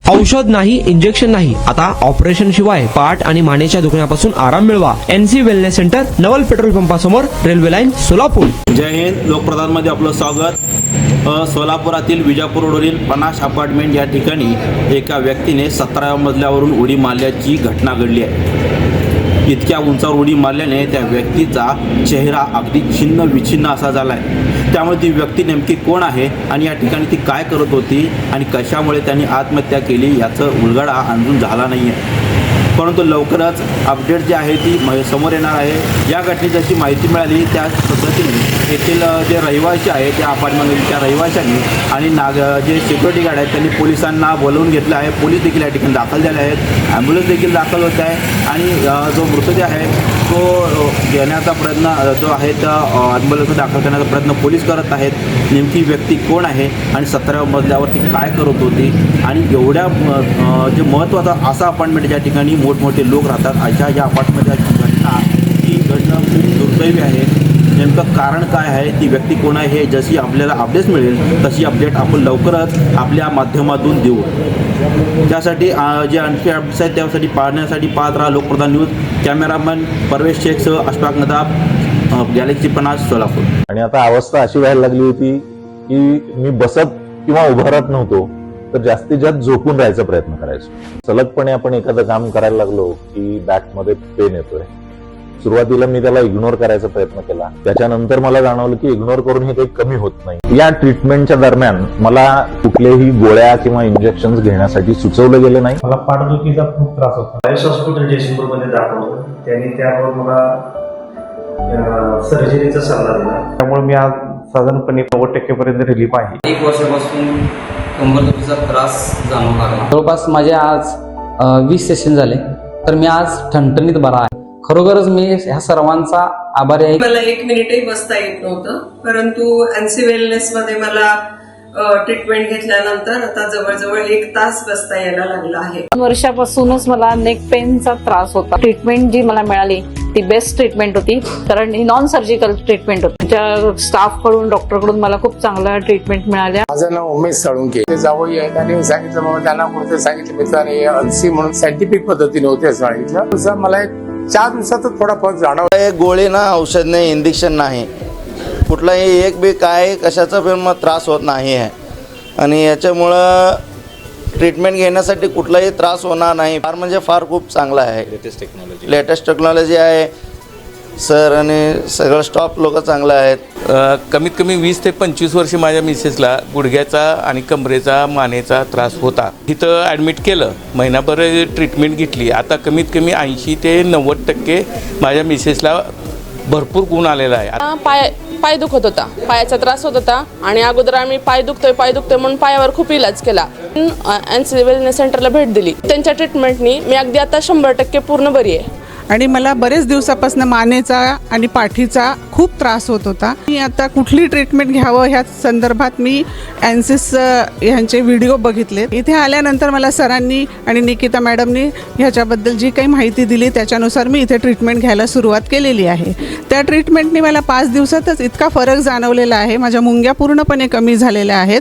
औषध नाही, इंजेक्शन नाही, आता ऑपरेशन शिवाय पाठ आणि मानेच्या दुखण्यापासून आराम मिळवा. NC वेलनेस सेंटर, नवल पेट्रोल पंपासमोर, रेल्वे लाईन, सोलापूर. जय हिंद. लोकप्रधान मध्ये आपलं स्वागत. सोलापुरातील विजापूर रोडवरील पनाश अपार्टमेंट या ठिकाणी एका व्यक्तीने 17व्या मजल्यावरून उडी मारल्याची घटना घडली आहे. इतक्या उंचावर उडी मारल्याने त्या व्यक्तीचा चेहरा अगदी छिन्न विछिन्न असा झाला आहे. त्यामुळे ती व्यक्ती नेमकी कोण आहे आणि या ठिकाणी ती काय करत होती आणि कशामुळे त्यांनी आत्महत्या केली याचं उलगडा अजून झाला नाही आहे. परंतु लवकरच अपडेट जी आहे ती समोर येणार आहे. या घटनेची जशी माहिती मिळाली त्या पद्धतीने येथील जे रहिवासी आहेत त्या अपार्टमेंटमधील त्या रहिवाशांनी आणि जे सिक्युरिटी गार्ड आहेत त्यांनी पोलिसांना बोलवून घेतलं आहे. पोलीस देखील या ठिकाणी दाखल झाले आहेत. ॲम्ब्युलन्स देखील दाखल होत आहे आणि जो मृतदेह आहे तो घेण्याचा प्रयत्न जो आहे त्या ॲम्ब्युलन्स दाखल करण्याचा प्रयत्न पोलीस करत आहेत. नेमकी व्यक्ती कोण आहे आणि 17व्या मजल्यावरती काय करत होती आणि एवढ्या जे महत्त्वाचा असा अपार्टमेंट ज्या ठिकाणी मोठमोठे लोक राहतात अशा या अपार्टमेंटची घटना ही घटना खूप दुर्दैवी आहे. नेमकं कारण काय आहे, ती व्यक्ती कोण आहे, हे जशी आपल्याला अपडेट्स मिळेल तशी अपडेट आपण लवकरच आपल्या माध्यमातून देऊ. त्यासाठी जे आणखी अपडेट्स आहेत त्यासाठी पाहण्यासाठी पाहत राहा लोकप्रधान न्यूज. कॅमेरामॅन परवेश शेखसह अशफाक नदाब, गॅलेक्सी 50, सोलापूर. आणि आता अवस्था अशी व्हायला लागली होती की मी बसत किंवा उभं राहत नव्हतो तर जास्तीत जास्त झोपून राहायचा प्रयत्न करायचो. सलगपणे आपण एखादं काम करायला लागलो की बॅकमध्ये पेन येतोय. सुरुवातीला मी त्याला इग्नोर करायचा प्रयत्न केला. त्याच्यानंतर मला जाणवलं की इग्नोर करून हे काही कमी होत नाही. या ट्रीटमेंटच्या दरम्यान मला कुठलेही गोळ्या किंवा इंजेक्शन घेण्यासाठी सुचवलं गेलं नाही. मला पाठदुखीचा खूप त्रास होता. आयुष हॉस्पिटल जयसिंगपूरमध्ये दाखवलं. त्यांनी त्यावर मला सर्जरीचा सल्ला दिला. त्यामुळे मी आज साधारणपणे 90% पर्यंत रिलीफ आहे. 1 वर्षापासून कंबरदुखीचा त्रास जाणवू लागला. जवळपास माझे आज 20 सेशन झाले तर मी आज ठणठणीत बरा आहे. खरोखरच मी ह्या सर्वांचा आभारी आहे. मला 1 मिनिटही बसता येत नव्हतं, परंतु NC वेलनेस मध्ये मला ट्रीटमेंट घेतल्यानंतर आता जवळजवळ 1 तास बसता यायला लागला आहे. 2 वर्षापासूनच मला नेक पेनचा त्रास होता. ट्रीटमेंट जी मला मिळाली ती बेस्ट ट्रीटमेंट होती, कारण ही नॉन सर्जिकल ट्रीटमेंट होती. त्या स्टाफ कडून, डॉक्टर कडून मला खूप चांगल्या ट्रीटमेंट मिळाल्या. माझं नाव उमेश साळुंके. ते जावई आहेत आणि सांगितलं बाबा त्यांना कुठे सांगितलं मित्राने NC म्हणून सायंटिफिक पद्धतीने होते सांगितलं. मला 4 दिवसातच थोडा फरक जाणवला. गोळी ना, औषध नाही, इंजेक्शन नाही, कुठलाही एक बी काय कशाचा पण मग त्रास होत नाही आहे आणि याच्यामुळं ट्रीटमेंट घेण्यासाठी कुठलाही त्रास होणार नाही. फार म्हणजे फार खूप चांगला आहे. लेटेस्ट टेक्नॉलॉजी आहे सर आणि सगळं स्टॉफ लोक चांगलं आहेत. कमीत कमी 20 ते 25 वर्ष माझ्या मिसेसला गुडघ्याचा आणि कमरेचा, मानेचा त्रास होता. तिथं ॲडमिट केलं, महिनाभर ट्रीटमेंट घेतली. आता कमीत कमी 80 ते 90% माझ्या मिसेसला भरपूर गुण आलेला आहे. पाय दुखत होता, पायाचा त्रास होत होता आणि अगोदर आम्ही पाय दुखतोय म्हणून पायावर खूप इलाज केला. NC वेलनेस सेंटरला भेट दिली. त्यांच्या ट्रीटमेंटनी मी अगदी आता 100% पूर्ण बरी आहे. आणि मला बरेच दिवसापासून मानेचा आणि पाठीचा खूप त्रास होत होता. मी आता कुठली ट्रीटमेंट घ्यावं ह्या संदर्भात मी NC's ह्यांचे व्हिडिओ बघितले. इथे आल्यानंतर मला सरांनी आणि निकिता मॅडमनी ह्याच्याबद्दल जी काही माहिती दिली त्याच्यानुसार मी इथे ट्रीटमेंट घ्यायला सुरुवात केलेली आहे. त्या ट्रीटमेंटनी मला 5 दिवसातच इतका फरक जाणवलेला आहे. माझ्या मुंग्या पूर्णपणे कमी झालेल्या आहेत.